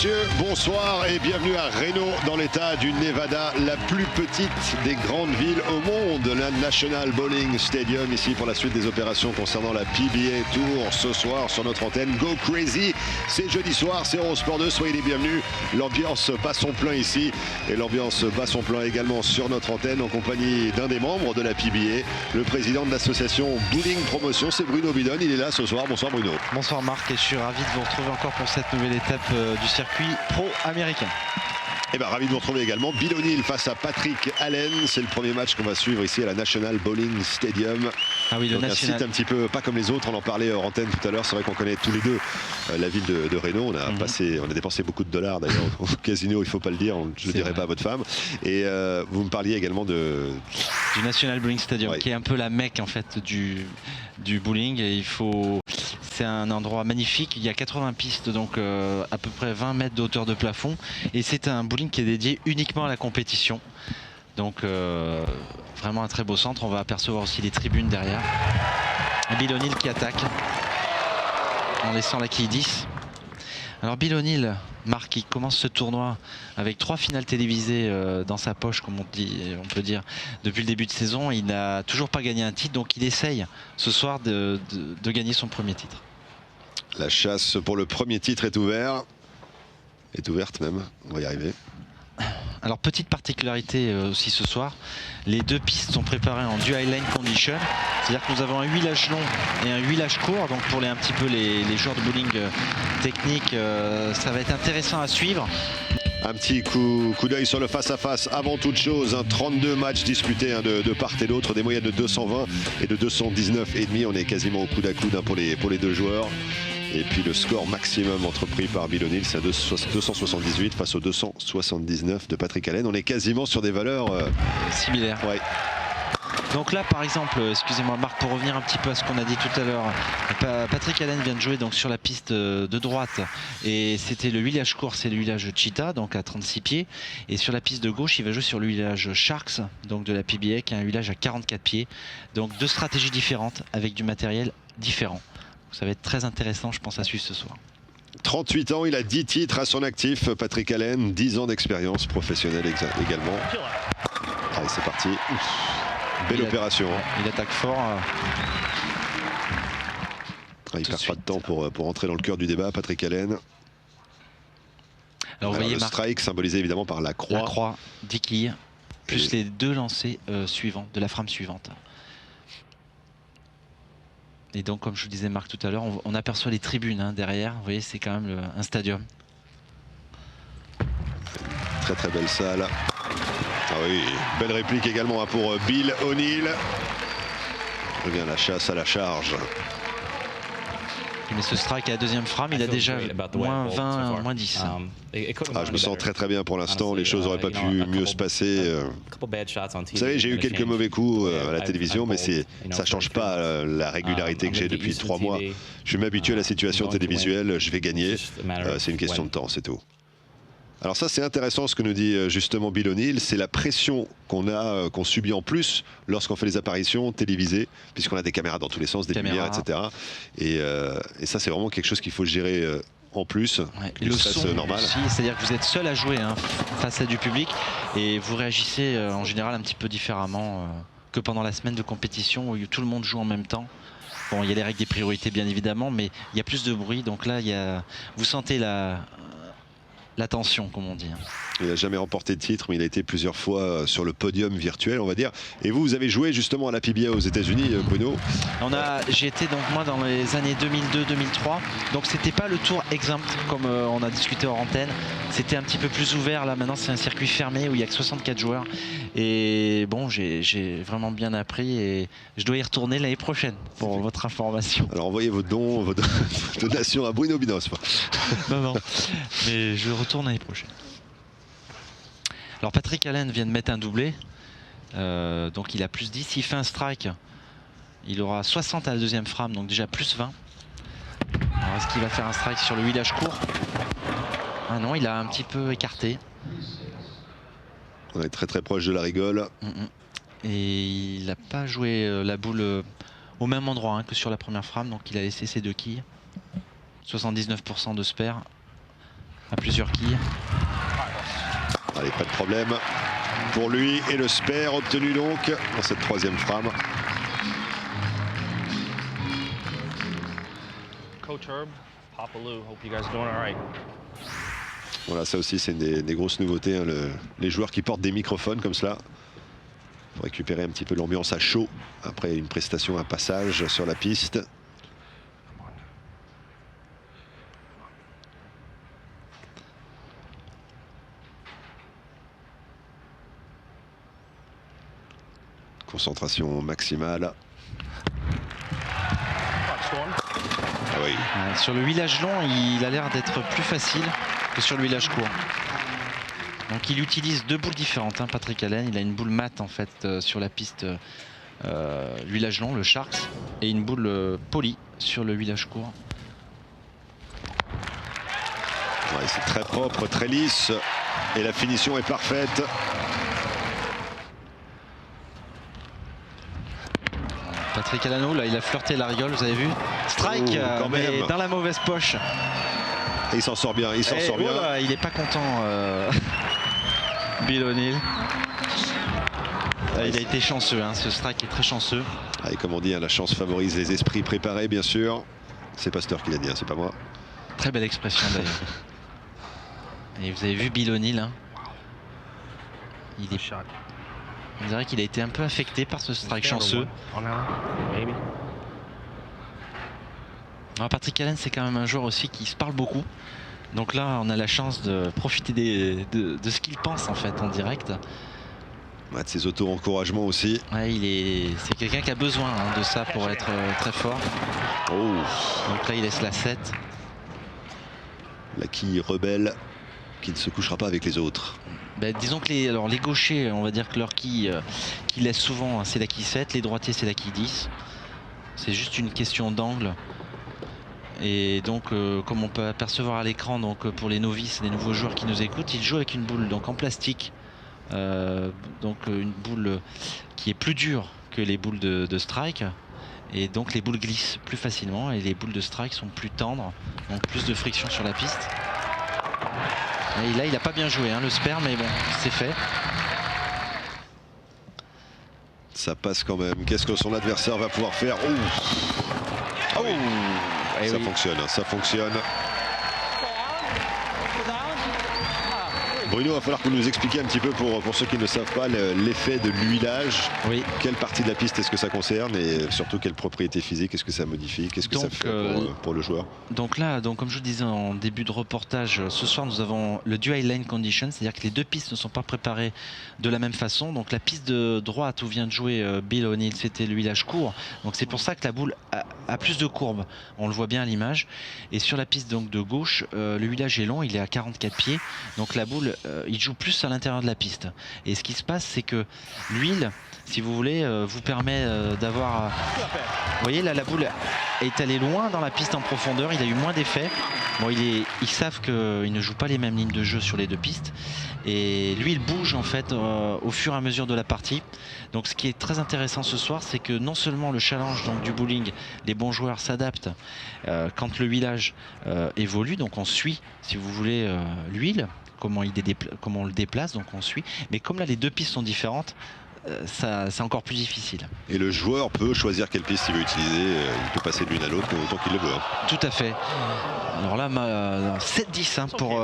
messieurs, bonsoir et bienvenue à Reno dans l'état du Nevada, la plus petite des grandes villes au monde, la National Bowling Stadium, ici pour la suite des opérations concernant la PBA Tour ce soir sur notre antenne. Go Crazy, c'est jeudi soir, c'est Eurosport 2, soyez les bienvenus. L'ambiance bat son plein ici et l'ambiance bat son plein également sur notre antenne en compagnie d'un des membres de la PBA, le président de l'association Bowling Promotion, c'est Bruno Bidon, il est là ce soir. Bonsoir Bruno. Bonsoir Marc et je suis ravi de vous retrouver encore pour cette nouvelle étape du circuit pro américain. Et bien ravi de vous retrouver également. Bill O'Neill face à Patrick Allen. C'est le premier match qu'on va suivre ici à la National Bowling Stadium. Ah oui, le National. Un site un petit peu pas comme les autres, on en parlait hors antenne tout à l'heure. C'est vrai qu'on connaît tous les deux la ville de Reno. On a dépensé beaucoup de dollars d'ailleurs au casino, il ne faut pas le dire, je ne le dirai pas à votre femme. Et vous me parliez également du National Bowling Stadium, qui est un peu la mecque en fait du bowling. Et c'est un endroit magnifique, il y a 80 pistes, donc à peu près 20 mètres de hauteur de plafond. Et c'est un bowling qui est dédié uniquement à la compétition. Donc vraiment un très beau centre, on va apercevoir aussi les tribunes derrière. Et Bill O'Neill qui attaque en laissant la quille 10. Alors Bill O'Neill, Marc, qui commence ce tournoi avec 3 finales télévisées dans sa poche, comme on peut dire, depuis le début de saison. Il n'a toujours pas gagné un titre, donc il essaye ce soir de gagner son premier titre. La chasse pour le premier titre est ouverte même, on va y arriver. Alors petite particularité aussi ce soir, les deux pistes sont préparées en dual lane condition, c'est-à-dire que nous avons un huilage long et un huilage court, donc pour un petit peu les joueurs de bowling technique, ça va être intéressant à suivre. Un petit coup d'œil sur le face-à-face avant toute chose, 32 matchs disputés de part et d'autre, des moyennes de 220 et de 219,5, on est quasiment au coude à coude pour les deux joueurs. Et puis le score maximum entrepris par Bill O'Neill, c'est 278 face aux 279 de Patrick Allen. On est quasiment sur des valeurs similaires. Ouais. Donc là, par exemple, excusez-moi Marc, pour revenir un petit peu à ce qu'on a dit tout à l'heure, Patrick Allen vient de jouer donc sur la piste de droite et c'était le huilage court, c'est le huilage Cheetah, donc à 36 pieds. Et sur la piste de gauche, il va jouer sur le huilage Sharks, donc de la PBA, qui a un huilage à 44 pieds. Donc deux stratégies différentes avec du matériel différent. Ça va être très intéressant, je pense, à suivre ce soir. 38 ans, il a 10 titres à son actif, Patrick Allen, 10 ans d'expérience professionnelle également. Allez, c'est parti. Belle opération. Il attaque fort. Il ne perd pas de temps pour entrer dans le cœur du débat, Patrick Allen. Alors, vous voyez, le strike symbolisé évidemment par la croix. La croix, 10 quilles, plus les deux lancers suivants, de la frame suivante. Et donc, comme je vous disais Marc tout à l'heure, on aperçoit les tribunes derrière. Vous voyez, c'est quand même un stadium. Très très belle salle. Ah oui, belle réplique également pour Bill O'Neill. Revient la chasse à la charge. Mais ce strike à la deuxième frame, il a déjà moins 20, moins 10. Je me sens très très bien pour l'instant, les choses n'auraient pas pu mieux se passer. Vous savez, j'ai eu quelques mauvais coups à la télévision, mais ça ne change pas la régularité que j'ai depuis 3 mois. Je vais m'habituer à la situation télévisuelle, je vais gagner, c'est une question de temps, c'est tout. Alors ça c'est intéressant ce que nous dit justement Bill O'Neill, c'est la pression qu'on subit en plus lorsqu'on fait les apparitions télévisées, puisqu'on a des caméras dans tous les sens, des lumières, etc. Et ça c'est vraiment quelque chose qu'il faut gérer en plus, le son normal. C'est-à-dire que vous êtes seul à jouer face à du public et vous réagissez en général un petit peu différemment que pendant la semaine de compétition où tout le monde joue en même temps. Bon, il y a les règles des priorités bien évidemment, mais il y a plus de bruit, donc là vous sentez la tension, comme on dit. Il n'a jamais remporté de titre, mais il a été plusieurs fois sur le podium virtuel, on va dire. Et vous avez joué justement à la PBA aux États-Unis, Bruno. J'ai été donc moi dans les années 2002-2003. Donc c'était pas le tour exempt comme on a discuté hors antenne. C'était un petit peu plus ouvert. Là maintenant c'est un circuit fermé où il y a que 64 joueurs. Et bon, j'ai vraiment bien appris et je dois y retourner l'année prochaine pour votre information. Alors envoyez vos dons, vos donations à Bruno Binos. Non, mais je retourne l'année prochaine. Alors Patrick Allen vient de mettre un doublé, donc il a plus 10. S'il fait un strike, il aura 60 à la deuxième frame, donc déjà plus 20. Alors est-ce qu'il va faire un strike sur le huilage court? Ah non, il a un petit peu écarté. On est très très proche de la rigole. Et il n'a pas joué la boule au même endroit que sur la première frame, donc il a laissé ses deux quilles. 79% de spare. à plusieurs quilles. Allez, pas de problème pour lui et le spare obtenu donc dans cette troisième frame. Coach Herb, Papa Lou, hope you guys are doing all right. Voilà, ça aussi c'est une des grosses nouveautés, hein, les joueurs qui portent des microphones comme cela pour récupérer un petit peu l'ambiance à chaud après une prestation, un passage sur la piste. Concentration maximale. Ah oui. Sur le huilage long, il a l'air d'être plus facile que sur le huilage court. Donc il utilise deux boules différentes, hein, Patrick Allen. Il a une boule mat en fait sur la piste huilage long, le Sharks, et une boule polie sur le huilage court. Ouais, c'est très propre, très lisse, et la finition est parfaite. Patrick Alano, là, il a flirté la rigole, vous avez vu. Strike, mais dans la mauvaise poche. Et il s'en sort bien, il s'en sort bien. Là, il n'est pas content, Bill O'Neill. Il a été chanceux, hein, ce strike est très chanceux. Ah, et comme on dit, hein, la chance favorise les esprits préparés, bien sûr. C'est Pasteur qui l'a dit, hein, c'est pas moi. Très belle expression d'ailleurs. Et vous avez vu Bill O'Neill, hein. On dirait qu'il a été un peu affecté par ce strike chanceux. Alors Patrick Allen, c'est quand même un joueur aussi qui se parle beaucoup. Donc là, on a la chance de profiter de ce qu'il pense en fait en direct. Ouais, de ses auto-encouragements aussi. Ouais, c'est quelqu'un qui a besoin, hein, de ça pour être très fort. Oh. Donc là, il laisse la 7. La quille rebelle qui ne se couchera pas avec les autres. Ben, disons que les gauchers, on va dire que leur quille qui laisse souvent, hein, c'est la quille 7, les droitiers c'est la quille 10. C'est juste une question d'angle. Et donc comme on peut apercevoir à l'écran, donc pour les novices et les nouveaux joueurs qui nous écoutent, ils jouent avec une boule donc en plastique. Donc une boule qui est plus dure que les boules de strike. Et donc les boules glissent plus facilement et les boules de strike sont plus tendres, donc plus de friction sur la piste. Et là il n'a pas bien joué, hein, le spare, mais bon, c'est fait. Ça passe quand même. Qu'est-ce que son adversaire va pouvoir faire? Oh, oui. Ça fonctionne, ça fonctionne. Bruno, il va falloir que vous nous expliquiez un petit peu pour ceux qui ne savent pas l'effet de l'huilage. Oui. Quelle partie de la piste est-ce que ça concerne et surtout quelle propriété physique est-ce que ça modifie? Qu'est-ce que ça fait pour le joueur? Donc là, comme je vous disais en début de reportage, ce soir nous avons le dual lane condition, c'est-à-dire que les deux pistes ne sont pas préparées de la même façon. Donc la piste de droite où vient de jouer Bill O'Neill, c'était le huilage court. Donc c'est pour ça que la boule a plus de courbes. On le voit bien à l'image. Et sur la piste donc de gauche, le huilage est long, il est à 44 pieds. Donc la boule, il joue plus à l'intérieur de la piste. Et ce qui se passe, c'est que l'huile, si vous voulez, vous permet d'avoir... Vous voyez, là, la boule est allée loin dans la piste en profondeur. Il a eu moins d'effet. Bon, ils savent qu'ils ne jouent pas les mêmes lignes de jeu sur les deux pistes. Et lui, il bouge en fait au fur et à mesure de la partie. Donc ce qui est très intéressant ce soir, c'est que non seulement le challenge donc, du bowling, les bons joueurs s'adaptent quand le huilage évolue. Donc on suit, si vous voulez, l'huile, comment on le déplace, donc on suit. Mais comme là, les deux pistes sont différentes, c'est encore plus difficile. Et le joueur peut choisir quelle piste il veut utiliser. Il peut passer de l'une à l'autre autant qu'il le veut. Tout à fait. Alors là, 7-10 hein, pour...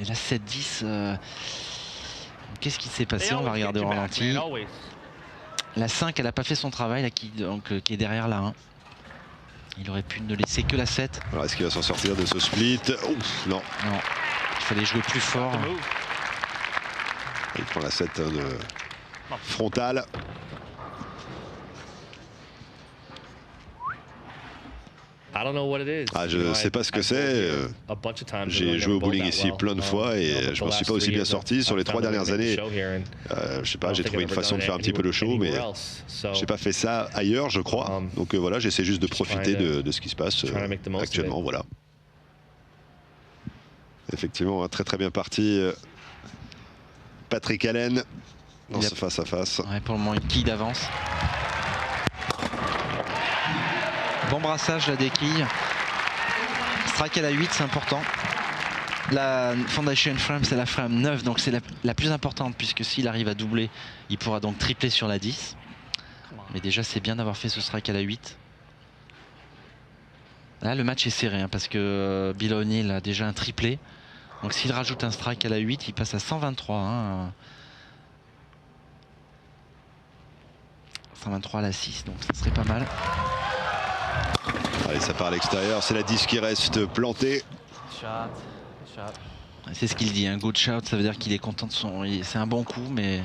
Et là, 7-10... Qu'est-ce qui s'est passé? On va regarder au ralenti. La 5, elle n'a pas fait son travail, là, qui est derrière la 1. Il aurait pu ne laisser que la 7. Alors, est-ce qu'il va s'en sortir de ce split? Ouf, non. Non. Il fallait jouer plus fort. Il prend la 7 de frontale. Ah, je ne sais pas ce que c'est. J'ai joué au bowling ici plein de fois et je ne m'en suis pas aussi bien sorti. Sur les 3 dernières années, je sais pas, j'ai trouvé une façon de faire un petit peu le show, mais je n'ai pas fait ça ailleurs, je crois. Donc voilà, j'essaie juste de profiter de ce qui se passe actuellement. Voilà. Effectivement, très très bien parti. Patrick Allen dans ce face-à-face. Ouais, pour le moment, une quille d'avance. Bon brassage là des quilles. Strike à la 8, c'est important. La Foundation Frame, c'est la frame 9, donc c'est la plus importante, puisque s'il arrive à doubler, il pourra donc tripler sur la 10. Mais déjà, c'est bien d'avoir fait ce strike à la 8. Là, le match est serré, hein, parce que Bill O'Neill a déjà un triplé. Donc s'il rajoute un strike à la 8, il passe à 123. Hein. 123 à la 6, donc ça serait pas mal. Allez, ça part à l'extérieur, c'est la 10 qui reste plantée. C'est ce qu'il dit, un good shot, ça veut dire qu'il est content de son... C'est un bon coup, mais...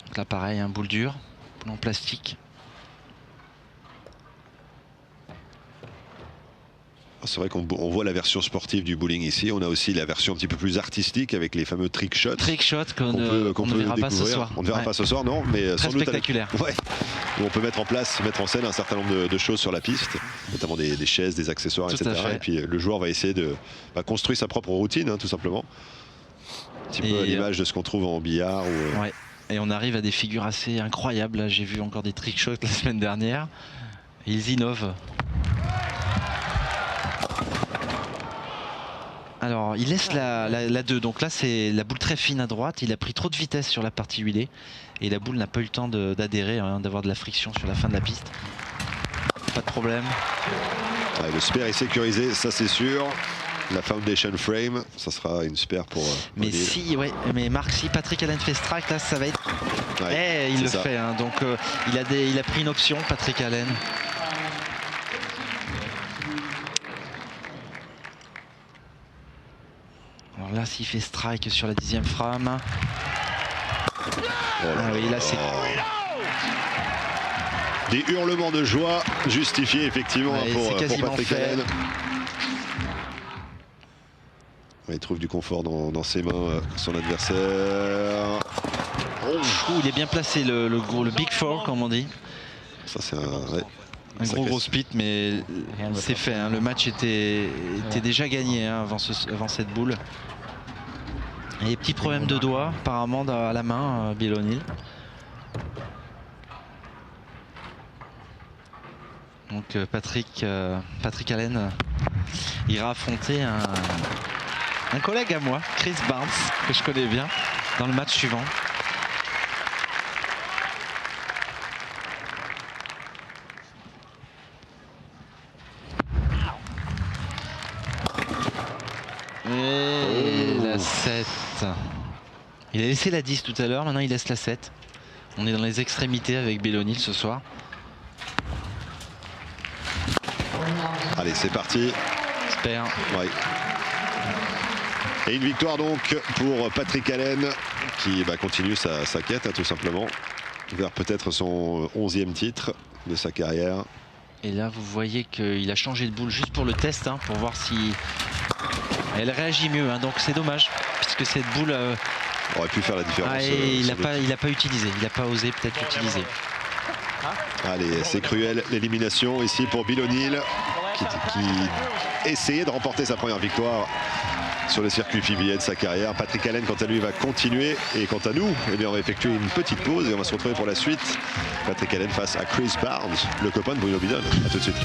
Donc là, pareil, un boule dure, boule en plastique. C'est vrai qu'on voit la version sportive du bowling ici. On a aussi la version un petit peu plus artistique avec les fameux trick shots. Trick shots qu'on ne verra pas ce soir. On ne verra pas ce soir, non, mais très sans doute spectaculaire. Ouais. On peut mettre en scène un certain nombre de choses sur la piste, notamment des chaises, des accessoires, tout etc. Et puis le joueur va essayer de construire sa propre routine, hein, tout simplement. Un petit peu à l'image de ce qu'on trouve en billard. Ou, ouais. Et on arrive à des figures assez incroyables. J'ai vu encore des trick shots la semaine dernière. Ils innovent. Alors, il laisse la 2. Donc là, c'est la boule très fine à droite. Il a pris trop de vitesse sur la partie huilée. Et la boule n'a pas eu le temps d'adhérer, hein, d'avoir de la friction sur la fin de la piste. Pas de problème. Ouais, le spare est sécurisé, ça c'est sûr. La Foundation Frame, ça sera une spare pour... mais si, ouais, mais Marc, si Patrick Allen fait strike, là, ça va être... Ouais, il le fait, hein, donc il a pris une option, Patrick Allen. Alors là, s'il fait strike sur la 10e frame... Ah oui, là c'est... Des hurlements de joie justifiés effectivement pour Patrick Allen. Il trouve du confort dans ses mains, son adversaire. Il est bien placé, le Big Four comme on dit. Ça c'est un gros split, mais c'est fait, hein. Le match était déjà gagné, hein, avant cette boule. Et des petits problèmes de doigts apparemment à la main, Bill O'Neill. Donc Patrick Allen ira affronter un collègue à moi, Chris Barnes, que je connais bien, dans le match suivant. Et la 7. Il a laissé la 10 tout à l'heure, maintenant il laisse la 7. On est dans les extrémités avec Bill O'Neill ce soir. Allez, c'est parti. J'espère. Ouais. Et une victoire donc pour Patrick Allen qui continue sa quête, hein, tout simplement, vers peut-être son 11e titre de sa carrière. Et là, vous voyez qu'il a changé de boule juste pour le test, hein, pour voir si elle réagit mieux. Hein, donc c'est dommage, puisque cette boule aurait pu faire la différence. Il n'a pas utilisé, il n'a pas osé peut-être l'utiliser. Allez, c'est cruel l'élimination ici pour Bill O'Neill qui essayait de remporter sa première victoire sur le circuit PBA de sa carrière. Patrick Allen, quant à lui, va continuer. Et quant à nous, eh bien, on va effectuer une petite pause et on va se retrouver pour la suite. Patrick Allen face à Chris Barnes, le copain de Bruno Bidon. A tout de suite.